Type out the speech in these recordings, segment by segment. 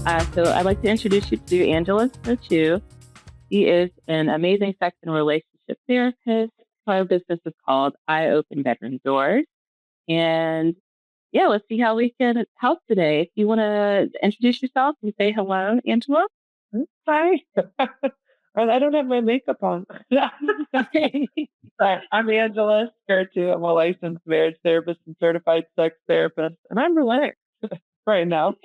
So I'd like to introduce you to Angela Skurtu. She is an amazing sex and relationship therapist. Her business is called I Open Bedroom Doors. And yeah, let's see how we can help today. If you want to introduce yourself and say hello, Angela. Hi. I don't have my makeup on. Hi, I'm Angela Skurtu. I'm a licensed marriage therapist and certified sex therapist, and I'm relaxed right now.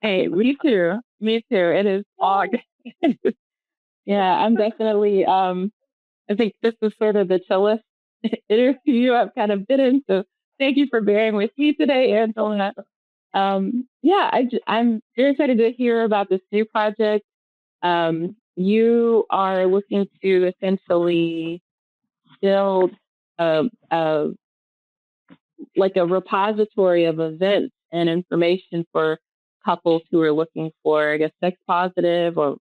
Hey, me too. Me too. It is August. Yeah, I'm definitely I think this is sort of the chillest interview I've kind of been in. So thank you for bearing with me today, Angela. Yeah, I'm very excited to hear about this new project. You are looking to essentially build a like a repository of events and information for couples who are looking for, I guess, sex positive or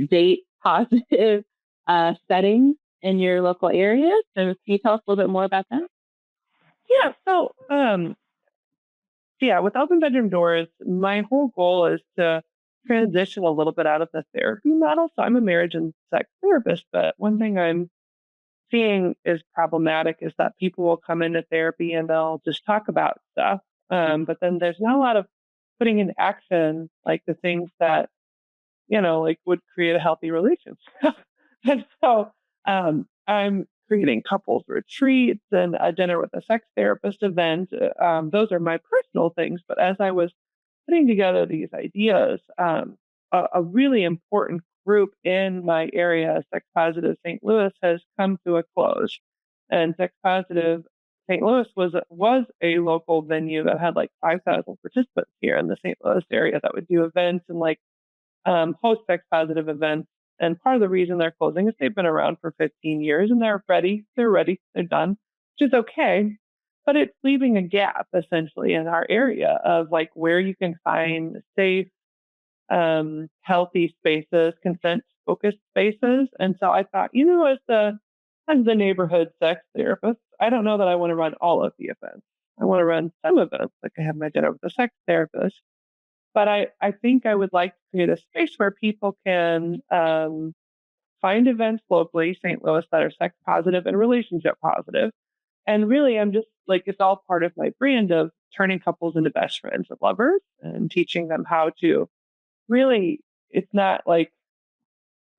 date positive settings in your local area. So can you tell us a little bit more about that? Yeah. So, with Open Bedroom Doors, my whole goal is to transition a little bit out of the therapy model. So I'm a marriage and sex therapist, but one thing I'm seeing is problematic is that people will come into therapy and they'll just talk about stuff. But then there's not a lot of putting in action, like the things that, like would create a healthy relationship. And so I'm creating couples retreats and a dinner with a sex therapist event. Those are my personal things. But as I was putting together these ideas, a really important group in my area, Sex Positive St. Louis, has come to a close. And Sex Positive St. Louis was a local venue that had like 5,000 participants here in the St. Louis area that would do events and like host sex positive events. And part of the reason they're closing is they've been around for 15 years and they're ready. They're ready. They're done, which is okay. But it's leaving a gap essentially in our area of like where you can find safe, healthy spaces, consent focused spaces. And so I thought, as the neighborhood sex therapist, I don't know that I want to run all of the events. I want to run some events, like I have my dinner with a sex therapist. But I think I would like to create a space where people can find events locally, St. Louis, that are sex positive and relationship positive. And really, I'm just like, it's all part of my brand of turning couples into best friends and lovers and teaching them how to really, it's not like,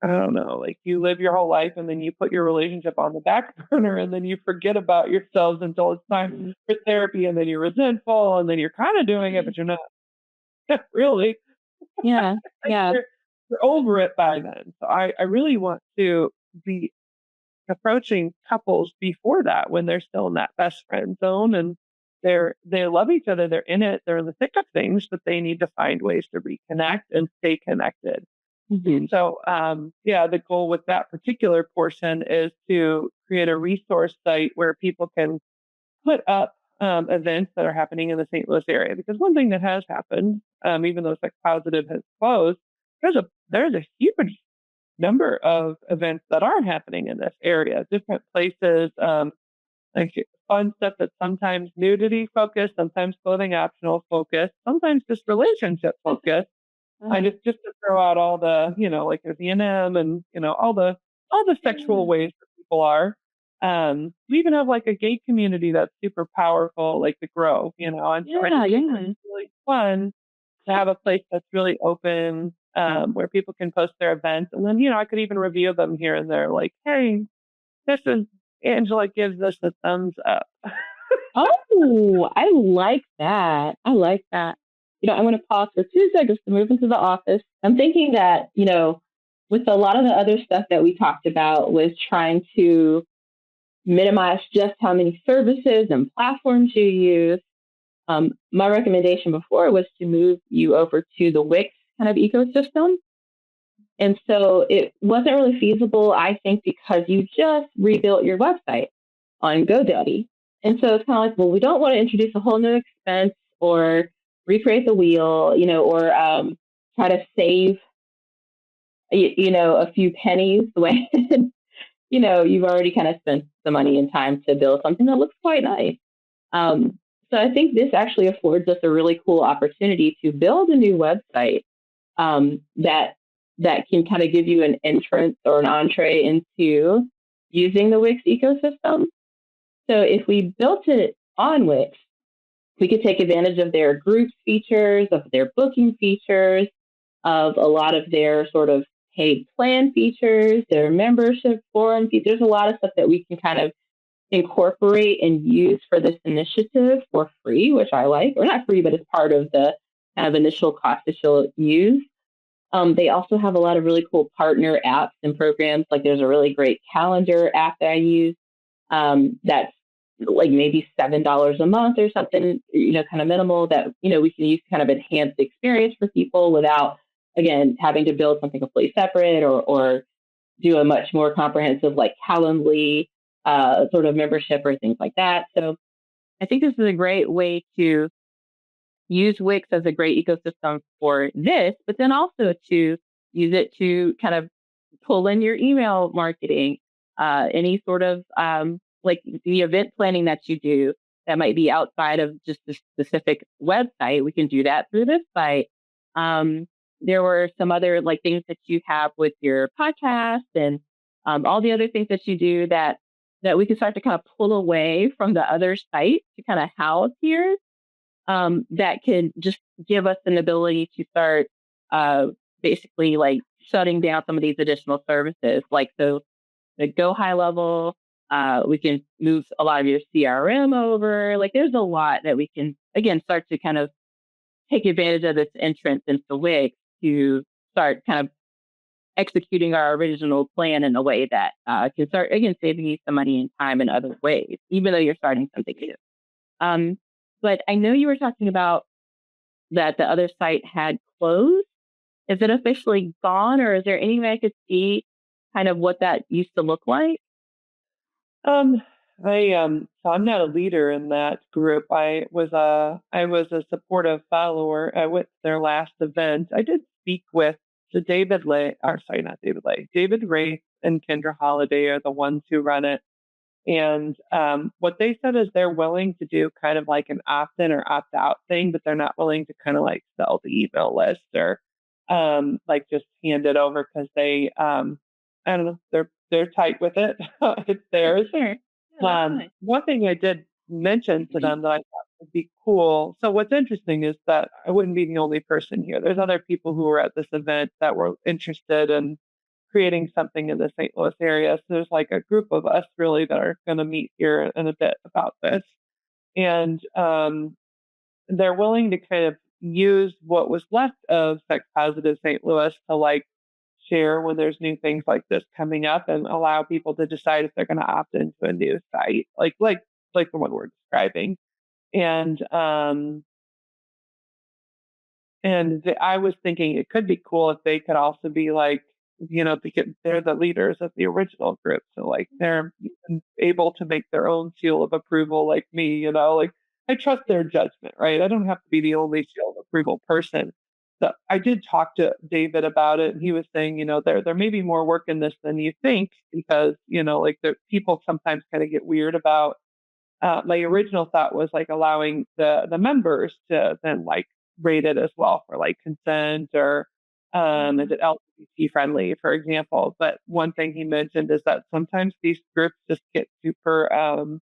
I don't know, like you live your whole life and then you put your relationship on the back burner and then you forget about yourselves until it's time for therapy and then you're resentful and then you're kind of doing it, but you're not really. Yeah, Like yeah. you're over it by then. So I really want to be approaching couples before that when they're still in that best friend zone and they love each other, they're in it, they're in the thick of things, but they need to find ways to reconnect and stay connected. Mm-hmm. So the goal with that particular portion is to create a resource site where people can put up events that are happening in the St. Louis area. Because one thing that has happened, even though Sex Positive has closed, there's a huge number of events that are happening in this area, different places, like fun stuff that's sometimes nudity focused, sometimes clothing optional focused, sometimes just relationship focused. I just to throw out all the, like there's E&M and all the sexual ways that people are. We even have like a gay community that's super powerful, like the Grove, and so I Yeah, just think yeah. it's really fun to have a place that's really open, where people can post their events. And then, I could even review them here and there, like, hey, this is Angela gives us a thumbs up. Oh, I like that. I like that. I'm going to pause for 2 seconds to move into the office. I'm thinking that, with a lot of the other stuff that we talked about with trying to minimize just how many services and platforms you use, my recommendation before was to move you over to the Wix kind of ecosystem. And so it wasn't really feasible, I think, because you just rebuilt your website on GoDaddy. And so it's kind of like, well, we don't want to introduce a whole new expense or recreate the wheel, or try to save, a few pennies when, you've already kind of spent the money and time to build something that looks quite nice. Um, So I think this actually affords us a really cool opportunity to build a new website that can kind of give you an entrance or an entree into using the Wix ecosystem. So if we built it on Wix, we could take advantage of their groups features, of their booking features, of a lot of their sort of paid plan features, their membership forum features. There's a lot of stuff that we can kind of incorporate and use for this initiative for free, which I like, or not free, but as part of the kind of initial cost that you'll use. They also have a lot of really cool partner apps and programs. Like there's a really great calendar app that I use that's like maybe $7 a month or something, kind of minimal that, we can use to kind of enhance the experience for people without, again, having to build something completely separate or do a much more comprehensive like Calendly sort of membership or things like that. So I think this is a great way to use Wix as a great ecosystem for this, but then also to use it to kind of pull in your email marketing, any sort of like the event planning that you do that might be outside of just the specific website. We can do that through this site. Um, there were some other like things that you have with your podcast and all the other things that you do that we can start to kind of pull away from the other site to kind of house here that can just give us an ability to start basically like shutting down some of these additional services. Like so, the go high level, we can move a lot of your CRM over. Like there's a lot that we can again start to kind of take advantage of this entrance into Wix to start kind of executing our original plan in a way that can start again saving you some money and time in other ways, even though you're starting something new. Um, but I know you were talking about that the other site had closed. Is it officially gone, or is there any way I could see kind of what that used to look like? Um, so I'm not a leader in that group. I was a supportive follower. I went to their last event. I did speak with the David Lay, or sorry, not David Lay, David Ray and Kendra Holiday are the ones who run it. And what they said is they're willing to do kind of like an opt-in or opt-out thing, but they're not willing to kind of like sell the email list or like just hand it over because I don't know, they're tight with it. It's theirs. Sure. Yeah, that's One thing I did mention to nice. them that I thought would be cool. So what's interesting is that I wouldn't be the only person here. There's other people who were at this event that were interested in creating something in the St. Louis area. So there's like a group of us really that are going to meet here in a bit about this. And they're willing to kind of use what was left of Sex Positive St. Louis to like share when there's new things like this coming up and allow people to decide if they're going to opt into a new site, like the one we're describing. And I was thinking it could be cool if they could also be like, because they're the leaders of the original group. So like they're able to make their own seal of approval like me, like I trust their judgment, right? I don't have to be the only seal of approval person. So I did talk to David about it and he was saying, there may be more work in this than you think because, like the people sometimes kind of get weird about my original thought was like allowing the members to then like rate it as well for like consent or is it LGBT friendly, for example. But one thing he mentioned is that sometimes these groups just get super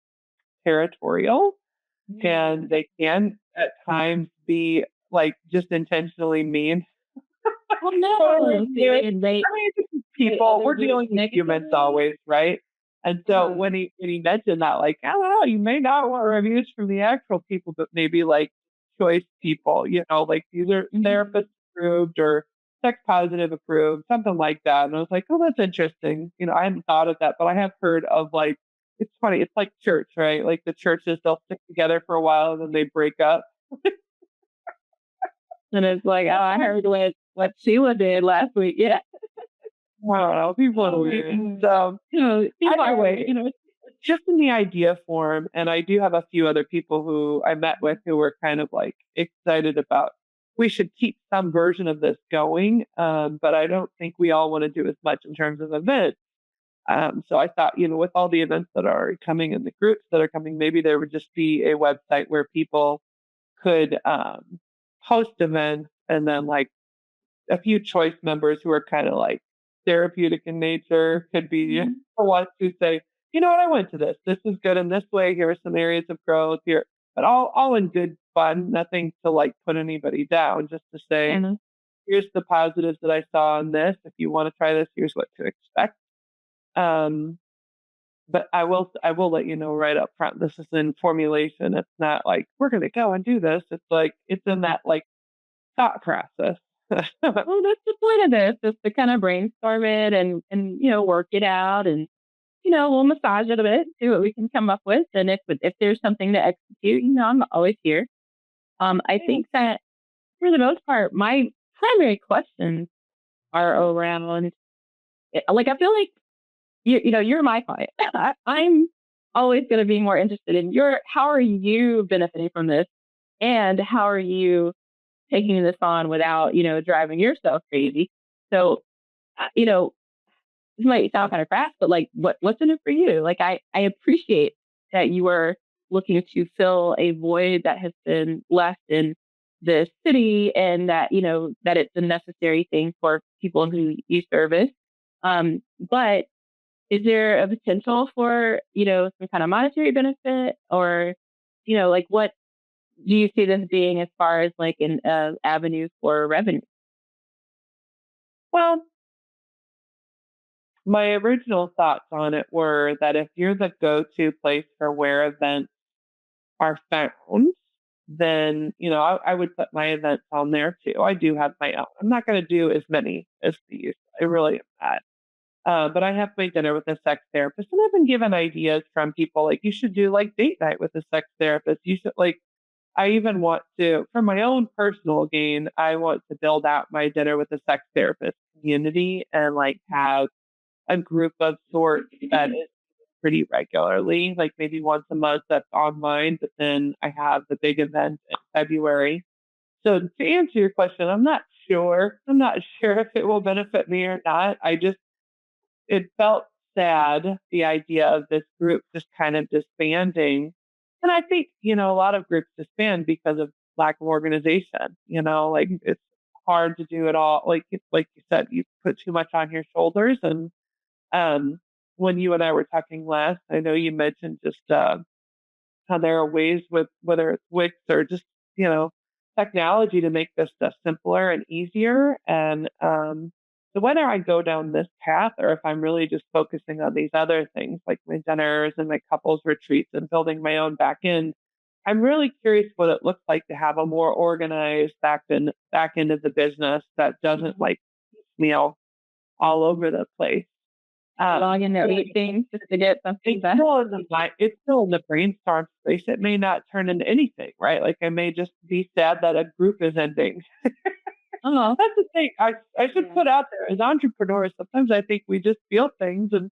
territorial and they can at times be like just intentionally mean. Oh no! People, we're dealing with humans always, right? And so when he mentioned that, like, I don't know, you may not want reviews from the actual people, but maybe like choice people, like these are therapist approved or sex positive approved, something like that. And I was like, oh, that's interesting. I hadn't thought of that, but I have heard of like, it's funny, it's like church, right? Like the churches, they'll stick together for a while and then they break up. And it's like, oh, I heard what Sheila did last week. Yeah. I don't know. People are weird. So, People are anyway, it's just in the idea form. And I do have a few other people who I met with who were kind of like excited about we should keep some version of this going. But I don't think we all want to do as much in terms of events. So I thought, with all the events that are coming and the groups that are coming, maybe there would just be a website where people could host events and then like a few choice members who are kind of like therapeutic in nature could be the ones who say, you know what, I went to this. This is good in this way. Here are some areas of growth here, but all in good fun. Nothing to like put anybody down. Just to say, And here's the positives that I saw in this. If you want to try this, here's what to expect. Um, but I will let you know right up front. This is in formulation. It's not like we're going to go and do this. It's like it's in that like thought process. well, that's the point of this, is to kind of brainstorm it and work it out, and we'll massage it a bit, see what we can come up with, and if there's something to execute, I'm always here. I think that for the most part, my primary questions are around, like, I feel like you're my client. I'm always going to be more interested in how are you benefiting from this, and how are you taking this on without driving yourself crazy. So, this might sound kind of crass, but like, what's in it for you? Like, I appreciate that you are looking to fill a void that has been left in the city, and that that it's a necessary thing for people who you service. But is there a potential for some kind of monetary benefit, or like, what do you see this being as far as like an avenue for revenue? Well, my original thoughts on it were that if you're the go-to place for where events are found, then, I would put my events on there too. I do have my own. I'm not going to do as many as these. I really am not. But I have my dinner with a sex therapist, and I've been given ideas from people like you should do like date night with a sex therapist. You should like, I even want to, for my own personal gain, I want to build out my dinner with a sex therapist community and like have a group of sorts that is pretty regularly, like maybe once a month that's online, but then I have the big event in February. So to answer your question, I'm not sure. I'm not sure if it will benefit me or not. It felt sad, the idea of this group just kind of disbanding. And I think, a lot of groups disband because of lack of organization, like it's hard to do it all. Like you said, you put too much on your shoulders. And when you and I were talking last, I know you mentioned just how there are ways with whether it's Wix or just, you know, technology to make this stuff simpler and easier. And so whether I go down this path or if I'm really just focusing on these other things like my dinners and my couples retreats and building my own back end, I'm really curious what it looks like to have a more organized back end of the business that doesn't like piecemeal all over the place. Log in there, So 8 things just to get something it's done. still in the it's still in the brainstorm space. It may not turn into anything, right? Like I may just be sad that a group is ending. Oh, That's the thing. I should yeah. put out there as entrepreneurs. Sometimes I think we just feel things, and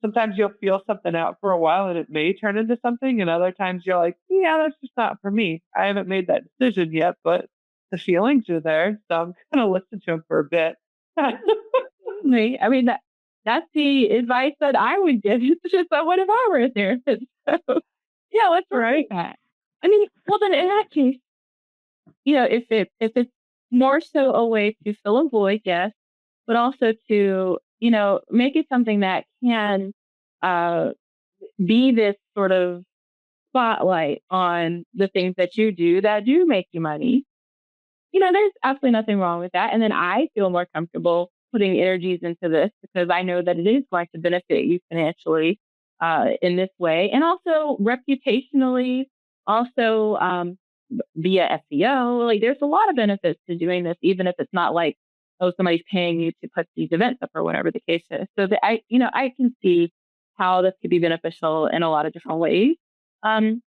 sometimes you'll feel something out for a while, and it may turn into something. And other times you're like, yeah, that's just not for me. I haven't made that decision yet, but the feelings are there, so I'm gonna listen to them for a bit. Absolutely. I mean, that's the advice that I would give. It's just that, what if I were a therapist? So, yeah, let's work with Right? that. I mean, well, then in that case, if it's more so a way to fill a void, yes, but also to make it something that can uh, be this sort of spotlight on the things that you do that do make you money. There's absolutely nothing wrong with that. And then I feel more comfortable putting energies into this because I know that it is going to benefit you financially in this way, and also reputationally, also via SEO. Like, there's a lot of benefits to doing this, even if it's not like, oh, somebody's paying you to put these events up or whatever the case is. So that I can see how this could be beneficial in a lot of different ways. Maybe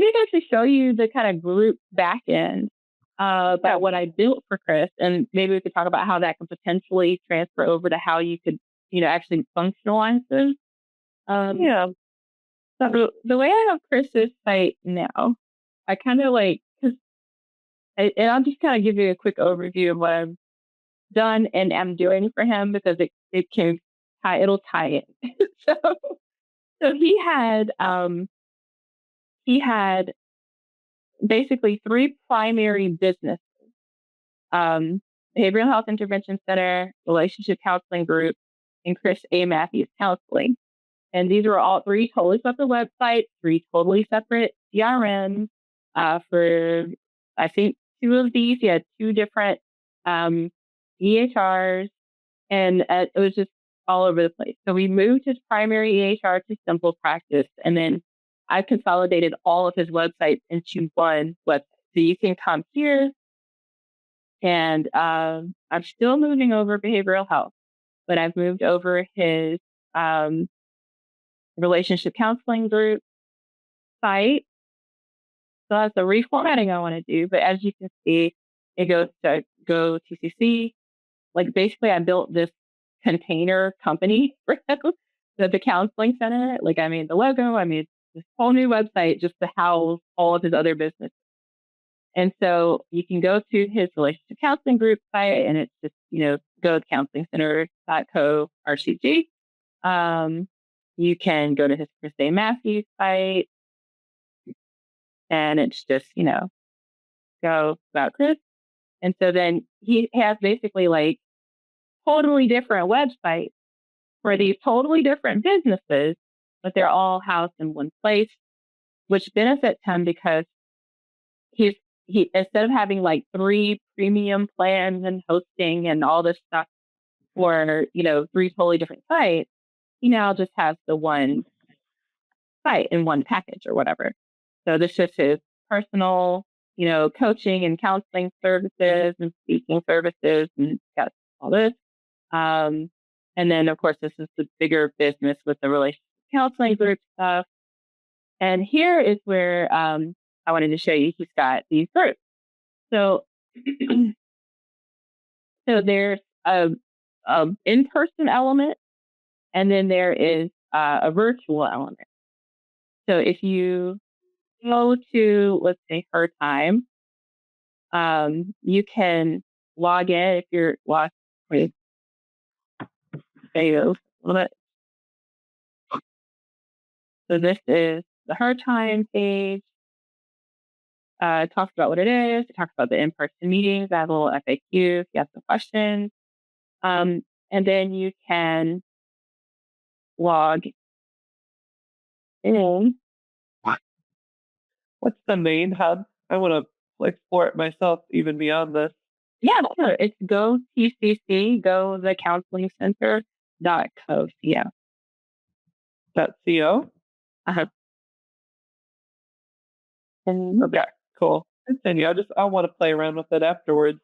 I can actually show you the kind of group back end Yeah. about what I built for Chris, and maybe we could talk about how that could potentially transfer over to how you could, actually functionalize this. Um, Yeah. so the way I have Chris's site now, I kind of like, and I'll just kind of give you a quick overview of what I've done and am doing for him, because it can it'll tie in. so so he had basically three primary business, um, behavioral health intervention center, relationship counseling group, and Chris A. Matthews Counseling. And these were all three totally separate websites, three totally separate CRMs. For I think two of these, he had two different EHRs, and it was just all over the place. So we moved his primary EHR to Simple Practice, and then I consolidated all of his websites into one website. So you can come here, and I'm still moving over behavioral health, but I've moved over his um, relationship counseling group site. So that's the reformatting I want to do. But as you can see, it goes to Go TCC. Like basically, I built this container company for him, the counseling center. Like I made the logo, I made this whole new website just to house all of his other business. And so you can go to his relationship counseling group site, and it's just go to counselingcenter.co RCG. You can go to his Chris A. Matthews site, and it's just go about Chris. And so then he has basically like totally different websites for these totally different businesses, but they're all housed in one place, which benefits him because he instead of having like three premium plans and hosting and all this stuff for three totally different sites, he now just has the one site in one package or whatever. So this just is personal, coaching and counseling services and speaking services, and got all this. And then of course this is the bigger business with the relationship counseling group stuff. And here is where I wanted to show you he's got these groups. So so there's a in-person element, and then there is a virtual element. So if you go to, let's say, her time, you can log in if you're lost. Wait, there you go. A little bit. So this is the her time page. It talks about what it is. It talks about the in-person meetings. I have a little FAQ if you have some questions. And then you can log in. What's the main hub? I want to explore it myself even beyond this. Yeah, sure. It's go TCC, go the counseling center .co. Yeah. .co? Uh-huh. And okay, cool. Continue. I want to play around with it afterwards.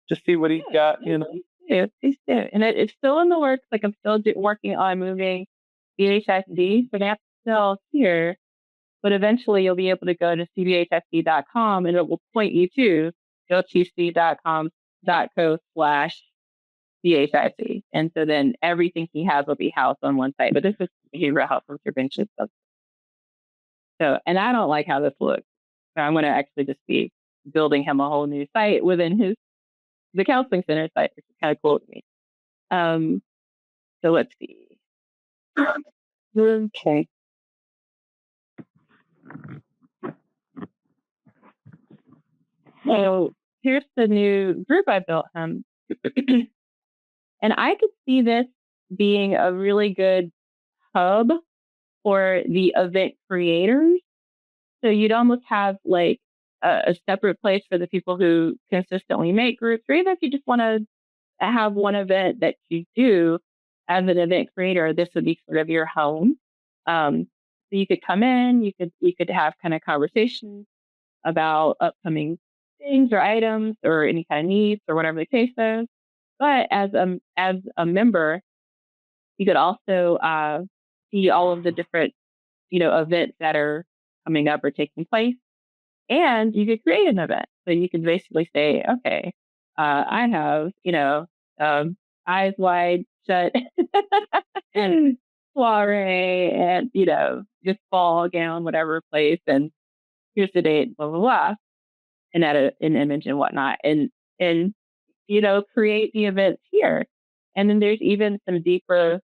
Just see what he's got, Please do. And it's still in the works. Like I'm still working on moving CBHSD, so that's still here. But eventually you'll be able to go to cbhsd.com, and it will point you to gotc.com.co/CHIC. And so then everything he has will be housed on one site. But this is behavioral health intervention stuff. So, and I don't like how this looks. So I'm going to actually just be building him a whole new site within the counseling center site, which is kind of cool to me. So let's see. Okay. So here's the new group I built him. And I could see this being a really good hub for the event creators. So you'd almost have like a separate place for the people who consistently make groups, or even if you just want to have one event that you do as an event creator, this would be sort of your home. So you could come in, you could have kind of conversations about upcoming things or items or any kind of needs or whatever the case is. But as a member, you could also see all of the different events that are coming up or taking place, and you could create an event. So you could basically say, okay, I have eyes wide shut soiree and just ball gown, whatever place, and here's the date, blah blah blah, and add an image and whatnot, and create the events here. And then there's even some deeper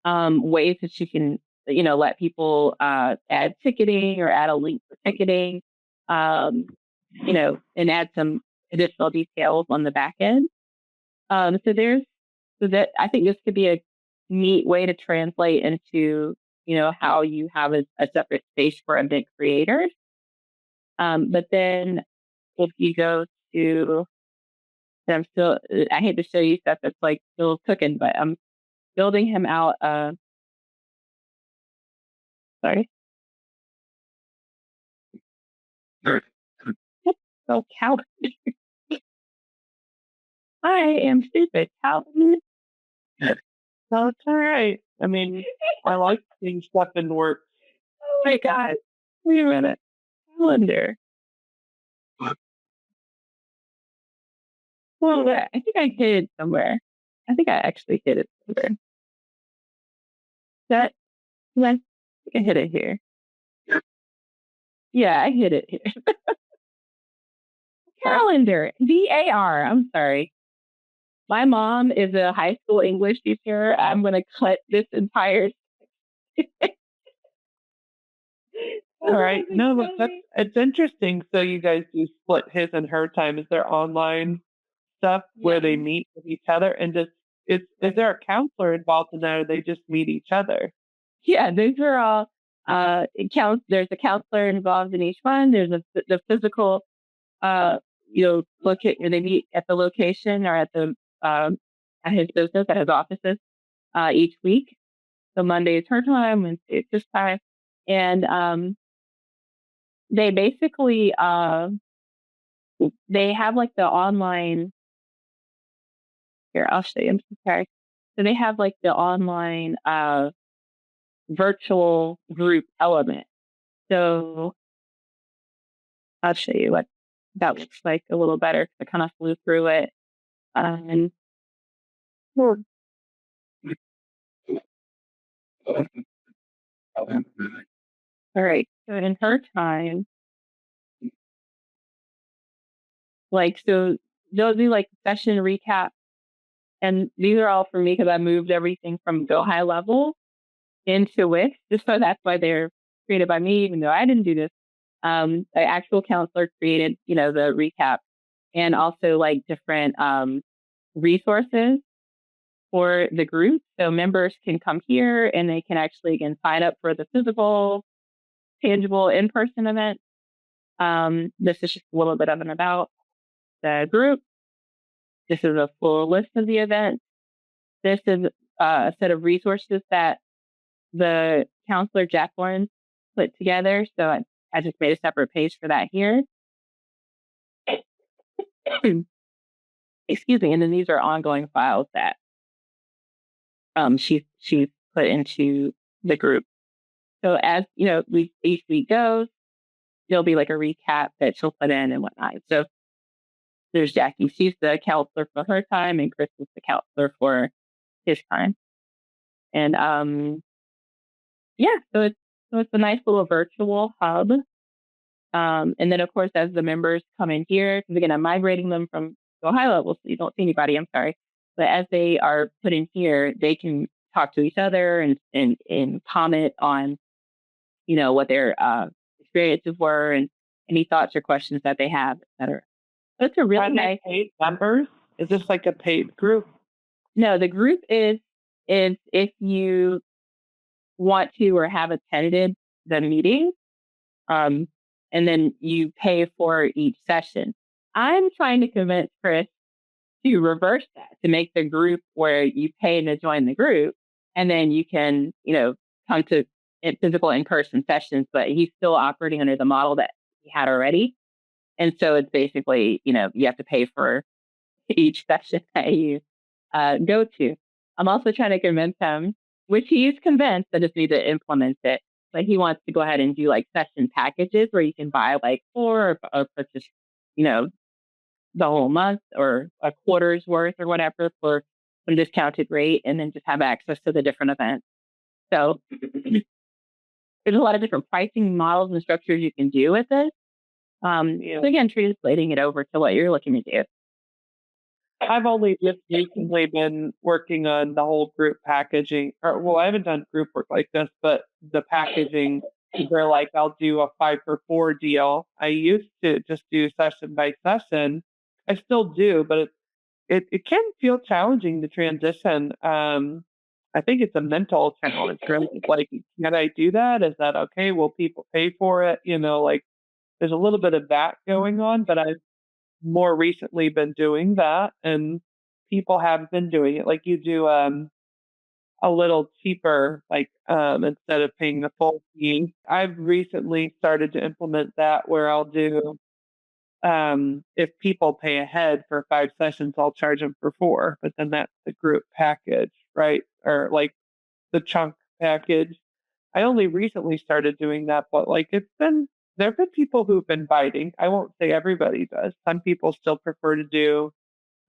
ways that you can, let people add ticketing or add a link for ticketing, um, and add some additional details on the back end. So that I think this could be a neat way to translate into, how you have a separate space for event creators. But then if you go to, and I hate to show you stuff that's like still cooking, but I'm building him out. Sorry. So Calvin, I am stupid. Calvin. No, it's all right. I mean, I like seeing stuff in work. Oh my God. Wait a minute. Calendar. Well, I think I hid it somewhere. I think I actually hid it somewhere. That, I think I hid it here. Yeah, I hid it here. Calendar. VAR. I'm sorry. My mom is a high school English teacher. I'm going to cut this entire. All right. No, but it's interesting. So you guys do split his and her time. Is there online stuff where they meet with each other? And is there a counselor involved in that, or they just meet each other? Yeah, those are all there's a counselor involved in each one. There's the physical locate where they meet at the location or at his business, at his offices each week. So Monday is her time, Wednesday is his time. And they basically they have like the online here, I'll show you. I'm sorry. So they have like the online virtual group element. So I'll show you what that looks like a little better. I kind of flew through it. And all right. So in her time, so they'll do like session recap. And these are all for me because I moved everything from Go High Level into Wix. Just so that's why they're created by me, even though I didn't do this. The actual counselor created, the recap and also like different resources for the group. So members can come here and they can actually, again, sign up for the physical, tangible, in-person event. This is just a little bit of an about the group. This is a full list of the events. This is a set of resources that the counselor Jacqueline put together. So I just made a separate page for that here. Excuse me. And then these are ongoing files that she's put into the group. So as each week goes, there'll be like a recap that she'll put in and whatnot. So there's Jackie. She's the counselor for her time, and Chris is the counselor for his time. And so it's a nice little virtual hub. And then of course, as the members come in here, because again, I'm migrating them from Go High Level, so you don't see anybody. I'm sorry, but as they are put in here, they can talk to each other and comment on what their experiences were and any thoughts or questions that they have, etc. So it's a really nice. Paid members? Is this like a paid group? No, the group is if you want to or have attended the meeting, and then you pay for each session. I'm trying to convince Chris to reverse that, to make the group where you pay to join the group, and then you can, come to physical in-person sessions, but he's still operating under the model that he had already. And so it's basically, you have to pay for each session that you go to. I'm also trying to convince him, which he's convinced, I just need to implement it. But he wants to go ahead and do like session packages where you can buy like 4 or purchase, the whole month or a quarter's worth or whatever for a discounted rate, and then just have access to the different events. So there's a lot of different pricing models and structures you can do with this. So again, translating it over to what you're looking to do. I've only just recently been working on the whole group packaging, or well, I haven't done group work like this, but the packaging where like I'll do a 5 for 4 deal. I used to just do session by session. I still do, but it can feel challenging to transition. I think it's a mental challenge, really. Like, can I do that? Is that okay? Will people pay for it? Like there's a little bit of that going on, but I've more recently been doing that and people have been doing it. Like you do a little cheaper, like instead of paying the full fee. I've recently started to implement that where I'll do if people pay ahead for 5 sessions, I'll charge them for 4, but then that's the group package, right? Or like the chunk package. I only recently started doing that, but like there have been people who've been biting. I won't say everybody does. Some people still prefer to do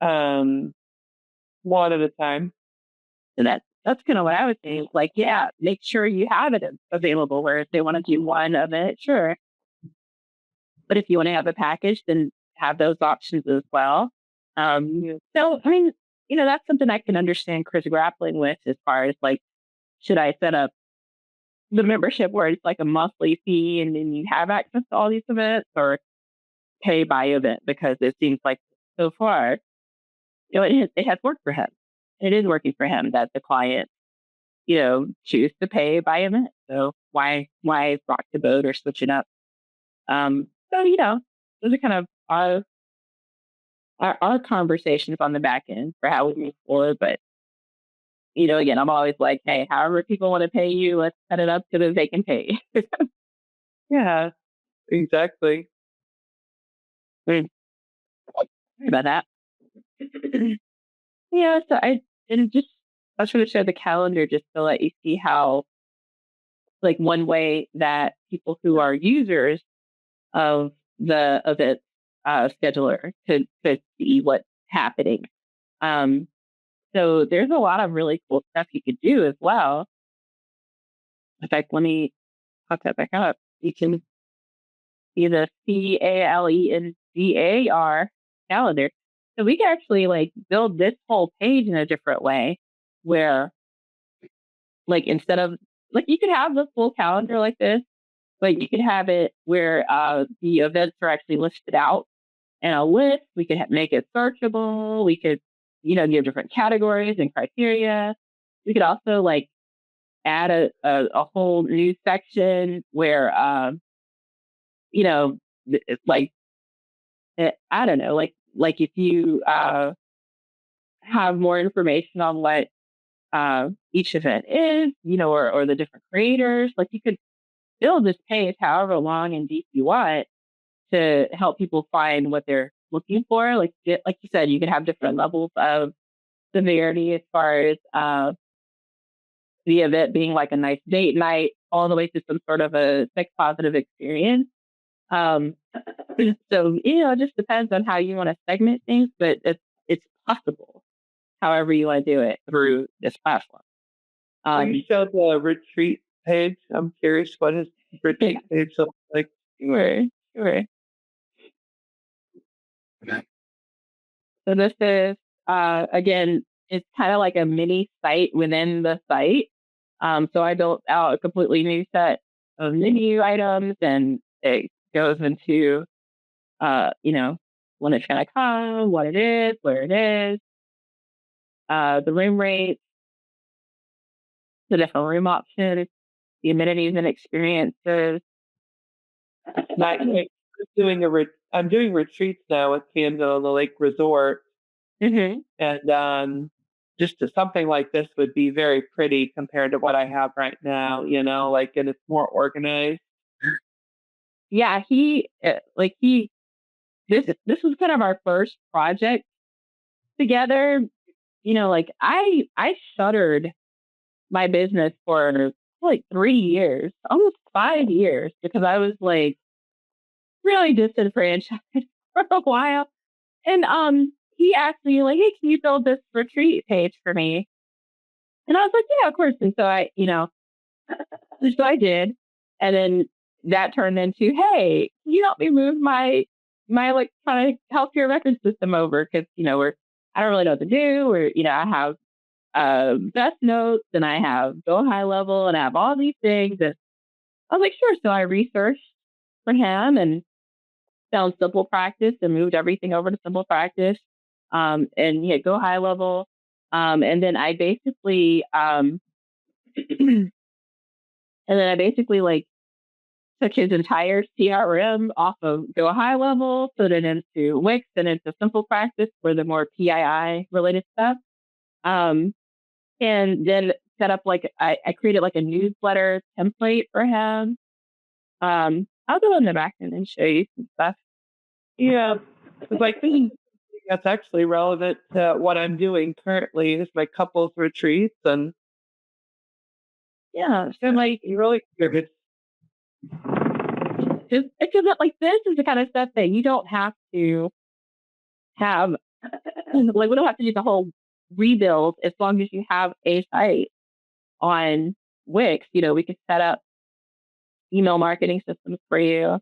um one at a time. So that's kind of what I would say. Like, yeah, make sure you have it available. Where if they want to do one of it, sure. But if you want to have a package, then have those options as well. Yeah. So I mean, that's something I can understand Chris grappling with as far as like, should I set up the membership where it's like a monthly fee and then you have access to all these events, or pay by event? Because it seems like so far, it has worked for him. It is working for him that the client, choose to pay by event. So why rock the boat or switch it up? So those are kind of our conversations on the back end for how we move forward. But again, I'm always like, hey, however people want to pay you, let's set it up so that they can pay. Yeah, exactly. Sorry about that. Yeah, so I was trying to share the calendar just to let you see how, like, one way that people who are users of the event scheduler could see what's happening. Um, so there's a lot of really cool stuff you could do as well. In fact, let me pop that back up. You can see the calendar calendar. So we can actually like build this whole page in a different way where, like, instead of, like, you could have the full calendar like this, but you could have it where the events are actually listed out in a list. We could make it searchable. We could, give different categories and criteria. We could also like add a whole new section where, you know, it's like, I don't know, like if you have more information on what each event is, or the different creators, like you could build this page however long and deep you want to help people find what they're looking for. Like you said, you could have different levels of severity as far as the event being like a nice date night, all the way to some sort of a sex positive experience. Um, so it just depends on how you want to segment things, but it's possible, however you want to do it through this platform. Can you show the retreat page? I'm curious what his retreat page looks like. Sure, sure. So this is again, it's kind of like a mini site within the site. So I built out a completely new set of menu items, and it goes into when it's gonna come, what it is, where it is, the room rate, the different room options, the amenities and experiences. I'm I'm doing retreats now with Camden on the Lake Resort, Hmm. and something like this would be very pretty compared to what I have right now. Like, and it's more organized. Yeah, this was kind of our first project together. Like I shuttered my business for like 3 years, almost 5 years, because I was like really disenfranchised for a while. And he asked me like, "Hey, can you build this retreat page for me?" And I was like, "Yeah, of course." And so I did. And then that turned into, "Hey, can you help me move my electronic healthcare record system over?" Because we're I don't really know what to do, or I have best notes and I have go high level and I have all these things. And I was like, sure. So I researched for him and found simple practice and moved everything over to simple practice. And yeah, go high level. And then I basically like took his entire CRM off of go high level, put it into Wix and into simple practice for the more PII related stuff. Um, and then set up like I created like a newsletter template for him. I'll go in the back end and show you some stuff. Yeah, because I think that's actually relevant to what I'm doing currently is my couples retreats, and Yeah, so like you really good. because like this is the kind of stuff that you don't have to have. Like we don't have to do the whole rebuild as long as you have a site on Wix. We could set up email marketing systems for you.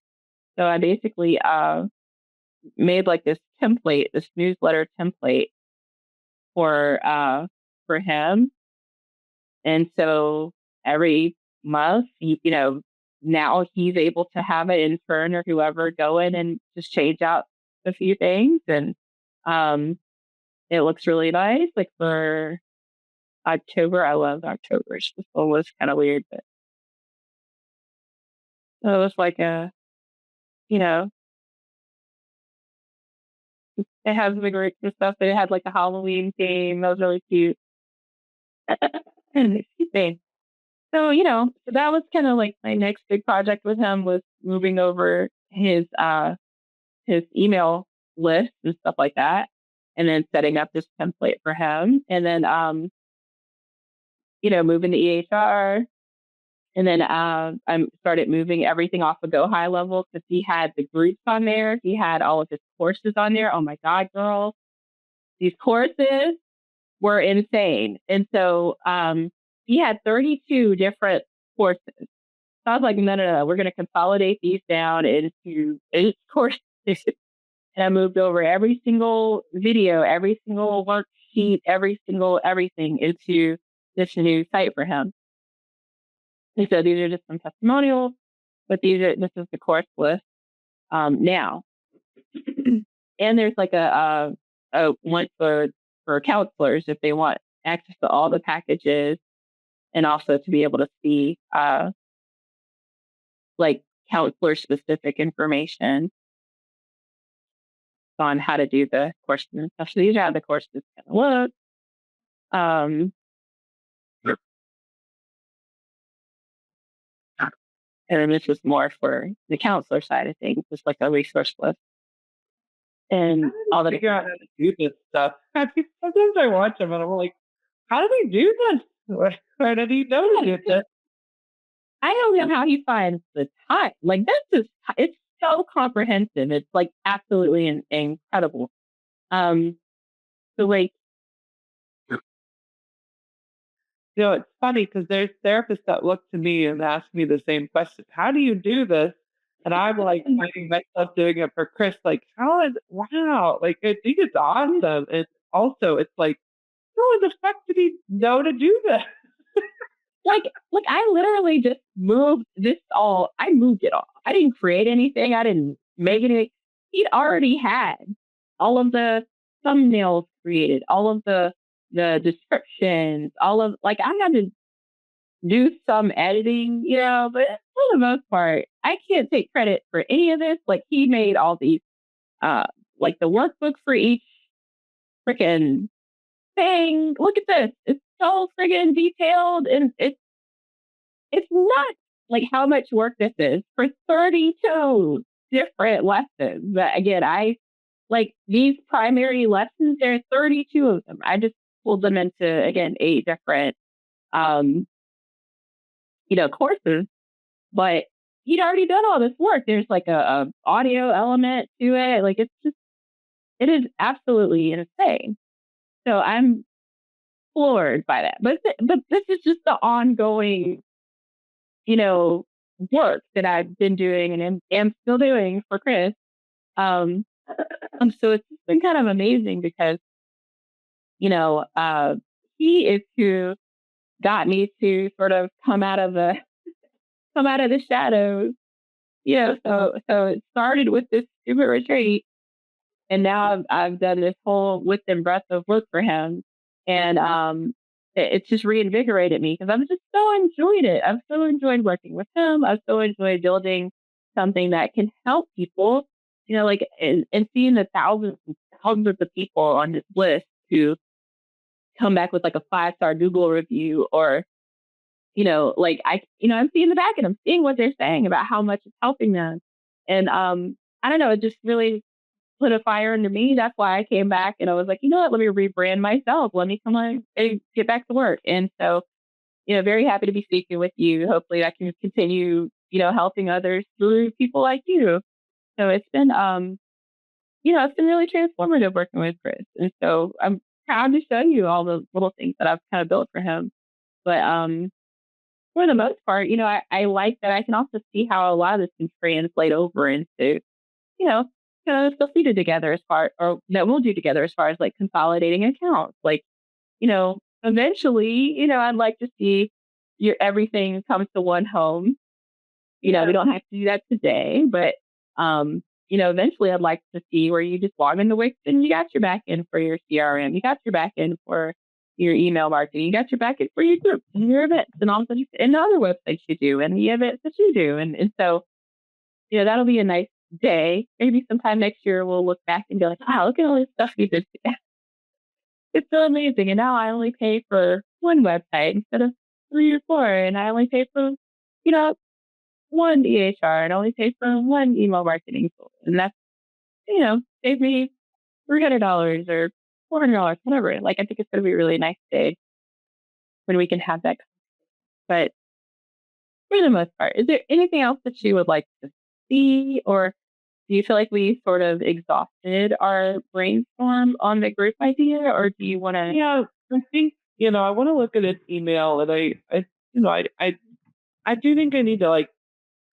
So I basically made like this template, this newsletter template for him. And so every month, now he's able to have an intern or whoever go in and just change out a few things. And um, it looks really nice. Like for October, I love October. It's just always kind of weird, but it was like you know, it has the groups and stuff. They had like a Halloween theme. That was really cute. And excuse me. So, so that was kind of like my next big project with him was moving over his email list and stuff like that. And then setting up this template for him. And then moving to EHR. And then I started moving everything off of Go High Level because he had the groups on there. He had all of his courses on there. Oh my God, girl. These courses were insane. And so he had 32 different courses. So I was like, no, no, no, we're going to consolidate these down into 8 courses. And I moved over every single video, every single worksheet, every single everything into this new site for him. And so these are just some testimonials, but this is the course list now. And there's like a one for counselors if they want access to all the packages and also to be able to see like counselor specific information on how to do the courses and stuff. So these are how the courses kind of look. Um, and then this was more for the counselor side of things, just like a resource list and all the Figure out how to do this stuff. Sometimes I watch them and I'm like, how did he do this? Where did he know to do this? I don't know how he finds the time. Like this is it's so comprehensive. It's like absolutely incredible. Um, so like It's funny because there's therapists that look to me and ask me the same question. How do you do this? And I'm like finding myself doing it for Chris. Like, wow. Like, I think it's awesome. And also, it's like, how in the fuck did he know to do this? like I literally just moved this all. I moved it all. I didn't create anything. I didn't make anything. He'd already had all of the thumbnails created, all of the descriptions, all of like I had to do some editing, but for the most part, I can't take credit for any of this. Like he made all these uh like the workbook for each freaking thing. Look at this. It's so friggin' detailed and it's not like how much work this is for 32 different lessons. But again, I like these primary lessons, there are 32 of them. I just pulled them into again 8 different um, courses. But he'd already done all this work. There's like a audio element to it. Like it is absolutely insane. So I'm floored by that. But this is just the ongoing you know, work that I've been doing and am still doing for Chris. Um, so it's been kind of amazing because you know, he is who got me to sort of come out of the shadows. So it started with this stupid retreat, and now I've done this whole width and breadth of work for him, and it's just reinvigorated me because I've just so enjoyed it. I've so enjoyed working with him. I've so enjoyed building something that can help people. Like and seeing the thousands and thousands of people on this list who come back with like a 5-star Google review, or like I'm seeing the back and I'm seeing what they're saying about how much it's helping them, and I don't know, it just really put a fire under me. That's why I came back and I was like, you know what, let me rebrand myself. Let me come on and get back to work. And so, very happy to be speaking with you. Hopefully I can continue, helping others through people like you. So it's been really transformative working with Chris. And so I'm proud to show you all the little things that I've kind of built for him. But for the most part, I like that I can also see how a lot of this can translate over into you know, still see together as far, or that we'll do together as far as like consolidating accounts. Like, eventually, I'd like to see your everything comes to one home. We don't have to do that today, but eventually I'd like to see where you just log into Wix and you got your back end for your CRM, you got your back end for your email marketing, you got your back end for your groups and your events and all the and the other websites you do and the events that you do. And so that'll be a nice day. Maybe sometime next year we'll look back and be like, wow, look at all this stuff we did together. It's so amazing. And now I only pay for one website instead of 3 or 4. And I only pay for, you know, one EHR and only pay for one email marketing tool. And that's, save me $300 or $400, whatever. Like, I think it's going to be a really nice day when we can have that. But for the most part, is there anything else that you would like to see, or do you feel like we sort of exhausted our brainstorm on the group idea, or do you want to? Yeah, I think, I want to look at this email and I do think I need to like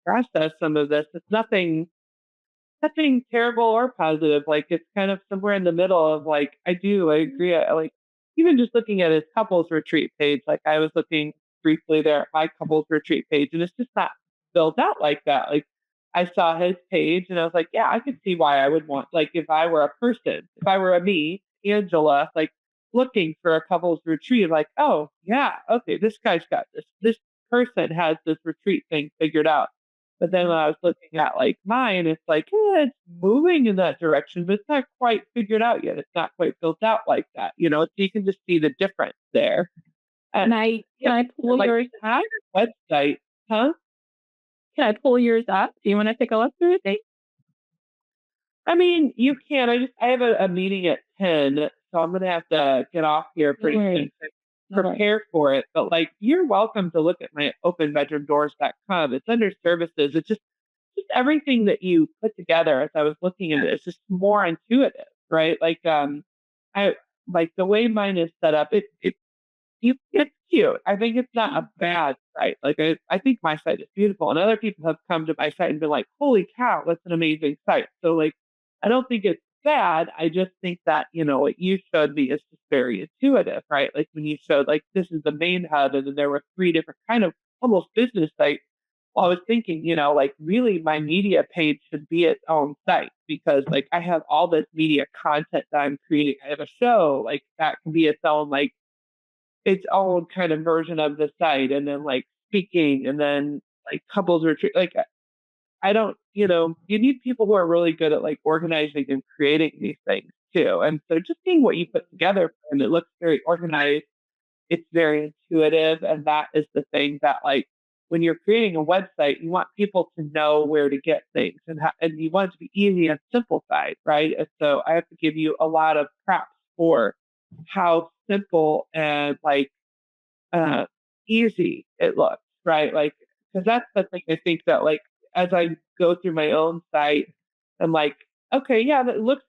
process some of this. It's nothing terrible or positive. Like it's kind of somewhere in the middle of like, I agree. I like even just looking at his couples retreat page, like I was looking briefly there at my couples retreat page and it's just not built out like that. Like I saw his page and I was like, yeah, I could see why I would want, like if I were a person, if I were a me, Angela, like looking for a couples retreat, like, oh yeah, okay, this guy's got this person has this retreat thing figured out. But then when I was looking at like mine, it's like, yeah, it's moving in that direction, but it's not quite figured out yet. It's not quite built out like that, So you can just see the difference there. Can And I pull like yours? entire website, huh? Can I pull yours up? Do you want to take a look through it? I mean, you can. I have a meeting at 10, so I'm gonna have to get off here pretty soon to prepare for it. But like, you're welcome to look at my openbedroomdoors.com. It's under services. It's just everything that you put together as I was looking at it. It's just more intuitive, right? Like, I like the way mine is set up. It's cute. I think it's not a bad site. Like I think my site is beautiful, and other people have come to my site and been like, "Holy cow, that's an amazing site." So like, I don't think it's bad. I just think that what you showed me is just very intuitive, right? Like when you showed like this is the main hub, and then there were 3 different kind of almost business sites. Well, I was thinking, like really my media page should be its own site because like I have all this media content that I'm creating. I have a show like that can be its own like its own kind of version of the site and then like speaking and then like couples retreat like I don't you need people who are really good at like organizing and creating these things too, and so just seeing what you put together and it looks very organized, it's very intuitive, and that is the thing that like when you're creating a website you want people to know where to get things and you want it to be easy and simplified, right? And so I have to give you a lot of props for how simple and like uh, easy it looks, right? Like, because that's the thing I think that like as I go through my own site, I'm like, okay, yeah, it looks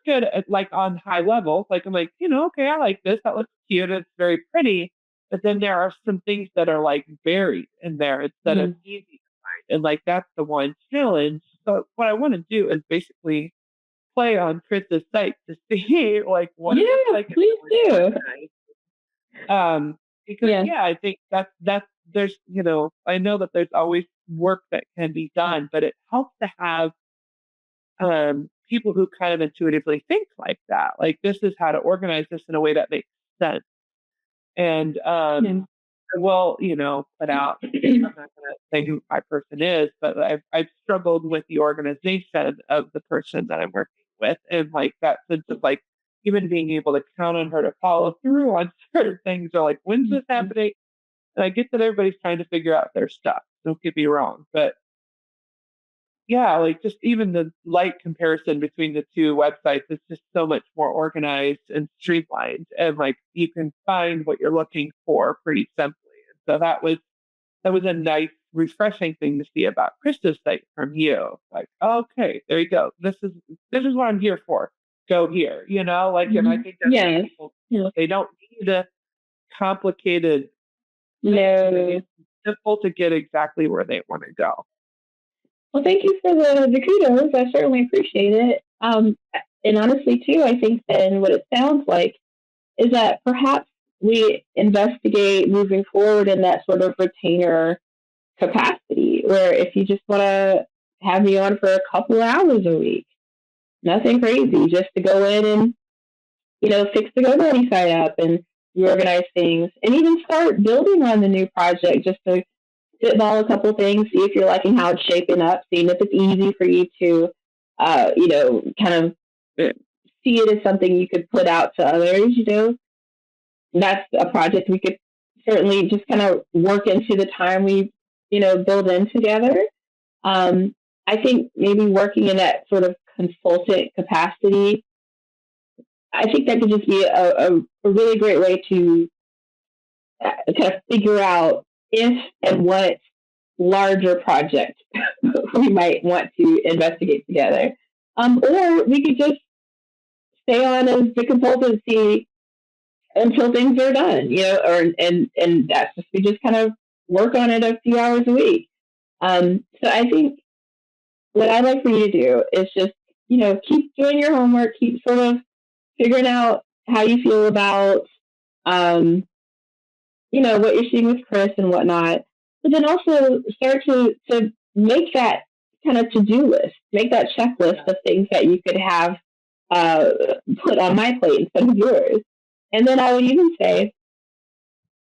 good at like on high level. Like I'm like, okay, I like this. That looks cute. It's very pretty. But then there are some things that are like buried in there instead of easy to find. And like that's the one challenge. So what I want to do is basically play on Chris's site to see like what it looks Yeah, like and please how it's do. organized. Because Yeah. yeah, I think that's there's I know that there's always work that can be done, but it helps to have people who kind of intuitively think like that. Like this is how to organize this in a way that makes sense. And Yeah. well, put out. I'm not going to say who my person is, but I've struggled with the organization of the person that I'm working with, and like that sense of like even being able to count on her to follow through on certain things, or like when's this happening? And I get that everybody's trying to figure out their stuff. Don't get me wrong, but yeah, like just even the light comparison between the two websites is just so much more organized and streamlined, and like you can find what you're looking for pretty simply. And so that was a nice, refreshing thing to see about Krista's site from you. Like, okay, there you go. This is what I'm here for. Go here, like, and I think that's what Yes. people, Yeah. they don't need a complicated thing. They No. need simple to get exactly where they want to go. Well, thank you for the kudos. I certainly appreciate it. And honestly, too, I think then what it sounds like is that perhaps we investigate moving forward in that sort of retainer capacity, where if you just want to have me on for a couple hours a week, nothing crazy, just to go in and fix the GoDaddy site up and reorganize things, and even start building on the new project, just to spitball a couple things, see if you're liking how it's shaping up, seeing if it's easy for you to, kind of see it as something you could put out to others. That's a project we could certainly just kind of work into the time we, build in together. Um, I think maybe working in that sort of consultant capacity, I think that could just be a really great way to kind of figure out if and what larger project we might want to investigate together. Or we could just stay on as the consultancy until things are done, and that's just we just kind of work on it a few hours a week. So I think what I'd like for you to do is just, keep doing your homework, keep sort of figuring out how you feel about, um, what you're seeing with Chris and whatnot, but then also start to make that kind of to-do list, make that checklist of things that you could have uh, put on my plate instead of yours. And then I would even say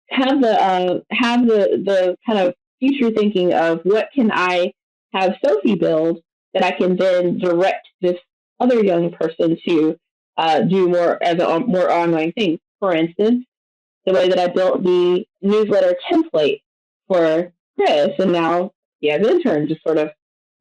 have the kind of future thinking of what can I have Sophie build that I can then direct this other young person to do more as a more ongoing thing. For instance, the way that I built the newsletter template for Chris, and now he has interns to sort of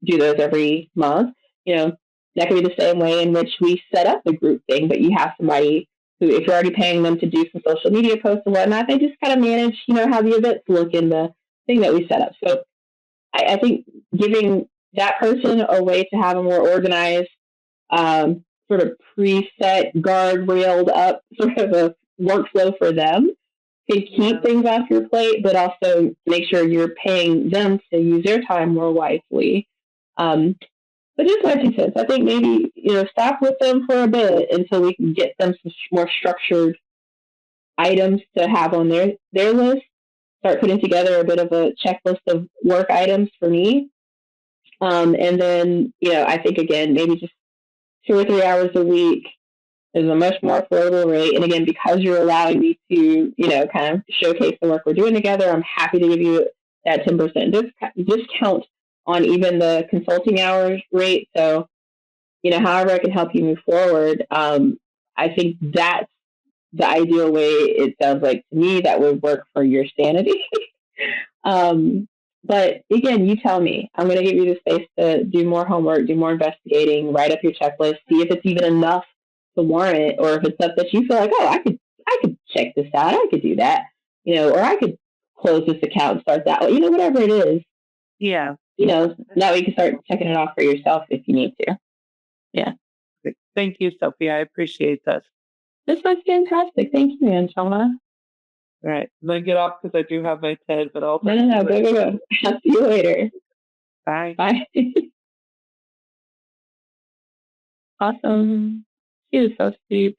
do those every month. That could be the same way in which we set up the group thing, but you have somebody who, if you're already paying them to do some social media posts and whatnot, they just kind of manage, how the events look in the thing that we set up. So I think giving that person a way to have a more organized, sort of preset, guardrailed up sort of a workflow for them can keep things off your plate, but also make sure you're paying them to use their time more wisely. But just my 2 cents. I think maybe stop with them for a bit until we can get them some more structured items to have on their list. Start putting together a bit of a checklist of work items for me, and then I think again maybe just 2 or 3 hours a week is a much more affordable rate. And again, because you're allowing me to, kind of showcase the work we're doing together, I'm happy to give you that 10% discount on even the consulting hours rate. So, however I can help you move forward, I think that's the ideal way. It sounds like to me that would work for your sanity. But again, you tell me. I'm going to give you the space to do more homework, do more investigating, write up your checklist, see if it's even enough to warrant, or if it's stuff that you feel like, oh, I could check this out, I could do that, or I could close this account and start that, whatever it is. Yeah. Now you can start checking it off for yourself if you need to. Yeah. Thank you, Sophie. I appreciate this. This was fantastic. Thank you, Angela. All right. I'm going to get off because I do have my 10, but I'll... No. Go. I'll see you later. Bye. Bye. Awesome. She is so sweet.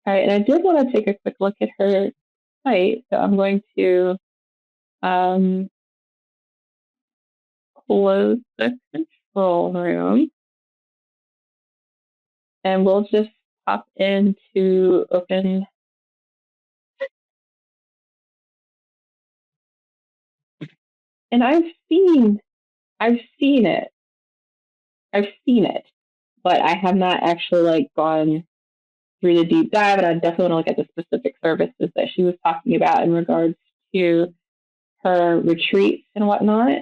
All right, and I did want to take a quick look at her site, so I'm going to um, close the control room, and we'll just pop into open. And I've seen it, I've seen it, but I have not actually like gone through the deep dive. And I definitely want to look at the specific services that she was talking about in regards to her retreats and whatnot.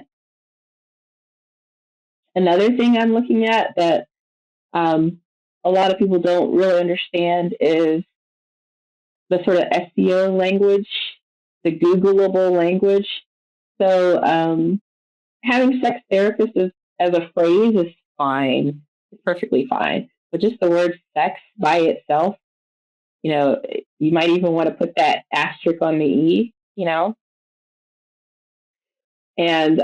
Another thing I'm looking at that a lot of people don't really understand is the sort of SEO language, the Googleable language. So having sex therapist as a phrase is fine, it's perfectly fine. But just the word sex by itself, you know, you might even want to put that asterisk on the E, you know, and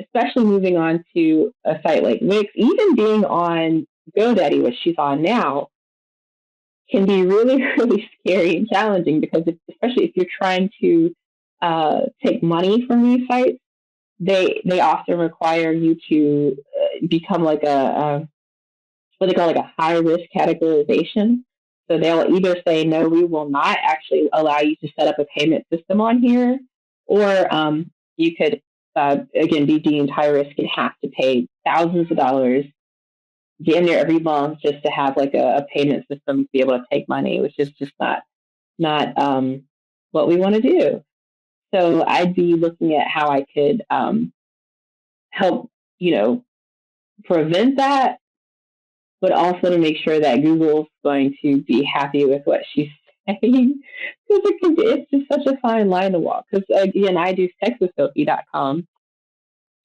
especially moving on to a site like Wix, even being on GoDaddy, which she's on now, can be really, really scary and challenging because especially if you're trying to take money from these sites, they often require you to become like a what they call like a high risk categorization. So they'll either say no, we will not actually allow you to set up a payment system on here, or you could again be deemed high risk and have to pay thousands of dollars damn near every month just to have like a payment system to be able to take money, which is just not what we want to do. So I'd be looking at how I could help, you know, prevent that, but also to make sure that Google's going to be happy with what she's saying. Because it's just such a fine line to walk. Because again, I do sexwithsophie.com,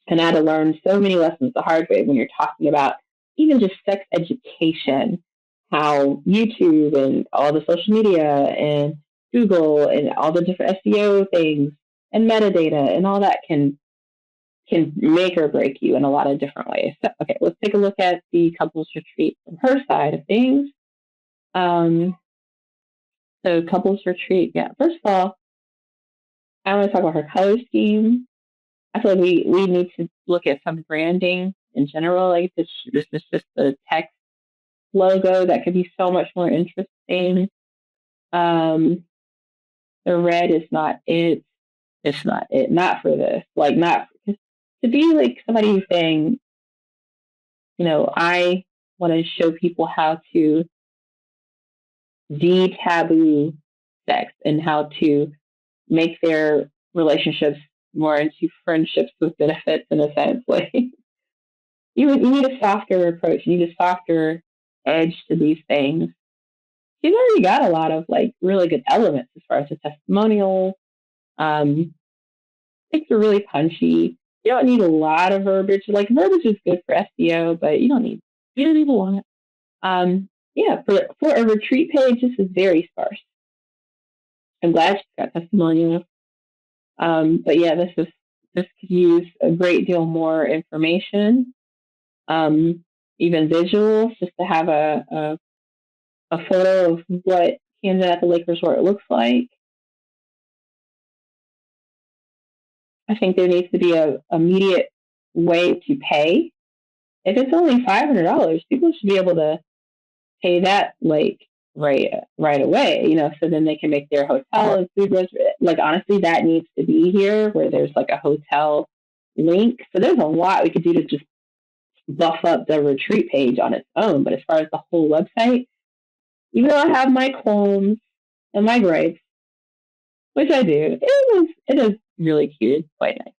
and I had to learn so many lessons the hard way when you're talking about even just sex education, how YouTube and all the social media and Google and all the different SEO things and metadata and all that can make or break you in a lot of different ways. So, okay, let's take a look at the couples retreat from her side of things. Um, so couples retreat, yeah. First of all, I want to talk about her color scheme. I feel like we need to look at some branding in general. Like this is just the text logo that could be so much more interesting. Um, the red is not it. It's not it. Not for this. Like not to be like somebody who's saying, you know, I want to show people how to de-taboo sex and how to make their relationships more into friendships with benefits in a sense. Like you need a softer approach. You need a softer edge to these things. She's already got a lot of like really good elements as far as the testimonial. Things are really punchy. You don't need a lot of verbiage. Like verbiage is good for SEO, but you don't even want it. Yeah, for a retreat page, this is very sparse. I'm glad she's got testimonials. But yeah, this could use a great deal more information, even visuals, just to have a photo of what Camden at the Lake Resort looks like. I think there needs to be a immediate way to pay. If it's only $500, people should be able to pay that like right away, you know, so then they can make their hotel and food like honestly that needs to be here where there's like a hotel link. So there's a lot we could do to just buff up the retreat page on its own. But as far as the whole website, even though I have my qualms and my gripes, which I do, it is really cute. It's quite nice.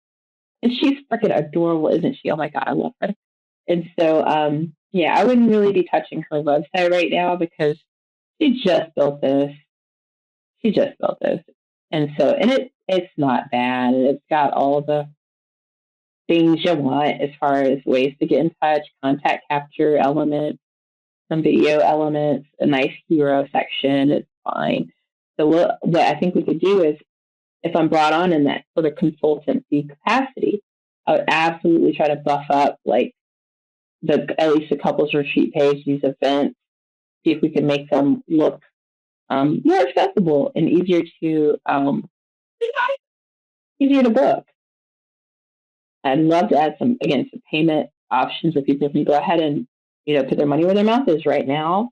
And she's freaking adorable, isn't she? Oh my god, I love her. And so yeah, I wouldn't really be touching her website right now because she just built this. She just built this. And so it's not bad. It's got all the things you want as far as ways to get in touch, contact capture elements, some video elements, a nice hero section. It's fine. So what I think we could do is if I'm brought on in that sort of consultancy capacity, I would absolutely try to buff up like at least the couples retreat page, these events, see if we can make them look more accessible and easier to book. I'd love to add some payment options so people can go ahead and, put their money where their mouth is right now.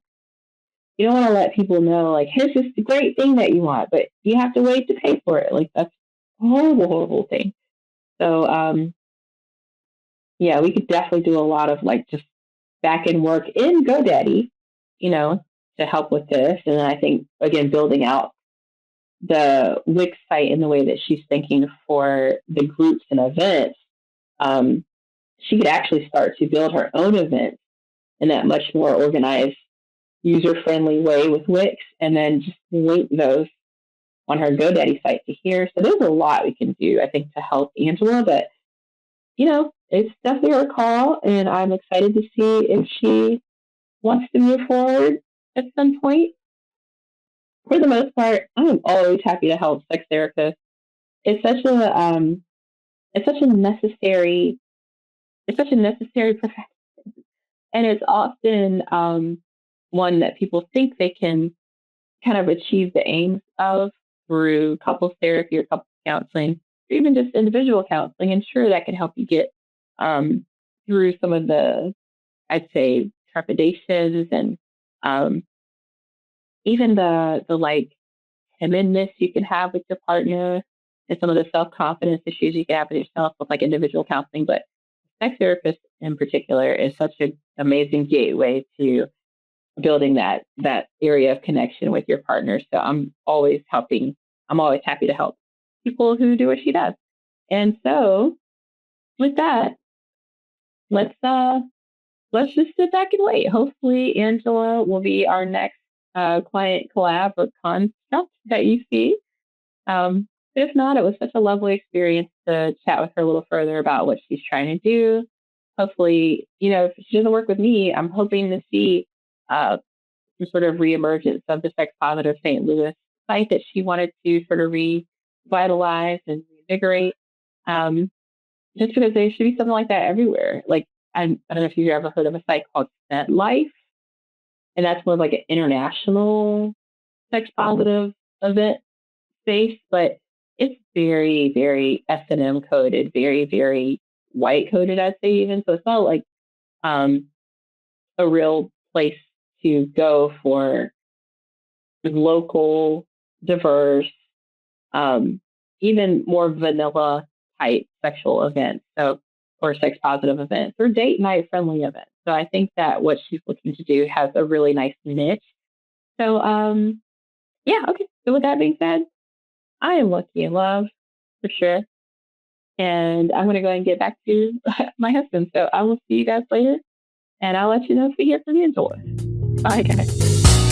You don't want to let people know, like, here's this great thing that you want, but you have to wait to pay for it. Like, that's a horrible, horrible thing. So, yeah, we could definitely do a lot of like just back end work in GoDaddy, to help with this. And I think, again, building out the Wix site in the way that she's thinking for the groups and events, she could actually start to build her own events in that much more organized, user friendly way with Wix, and then just link those on her GoDaddy site to here. So there's a lot we can do, I think, to help Angela. But, it's definitely her call, and I'm excited to see if she wants to move forward at some point. For the most part, I'm always happy to help sex therapists. It's such a it's such a necessary profession, and it's often one that people think they can kind of achieve the aims of through couples therapy or couples counseling, or even just individual counseling. And sure, that can help you get through some of the, I'd say, trepidations and even the like timidness you can have with your partner and some of the self-confidence issues you can have with yourself with like individual counseling. But sex therapist in particular is such an amazing gateway to building that area of connection with your partner. So I'm always happy to help people who do what she does. And so with that, let's just sit back and wait. Hopefully Angela will be our next client collab or construct that you see. If not, it was such a lovely experience to chat with her a little further about what she's trying to do. Hopefully, if she doesn't work with me, I'm hoping to see some sort of reemergence of the Sex Positive St. Louis site that she wanted to sort of revitalize and reinvigorate. Just because there should be something like that everywhere. Like, I don't know if you've ever heard of a site called Scent Life, and that's more like an international sex positive event space, but it's very, very S&M coded, very, very white coded, I'd say even. So it's not like a real place to go for local, diverse, even more vanilla type sexual events. So, or sex positive events or date night friendly events. So I think that what she's looking to do has a really nice niche. So, yeah, okay. So with that being said, I am lucky in love for sure. And I'm going to go ahead and get back to my husband. So I will see you guys later. And I'll let you know if we hear from you. Bye, guys.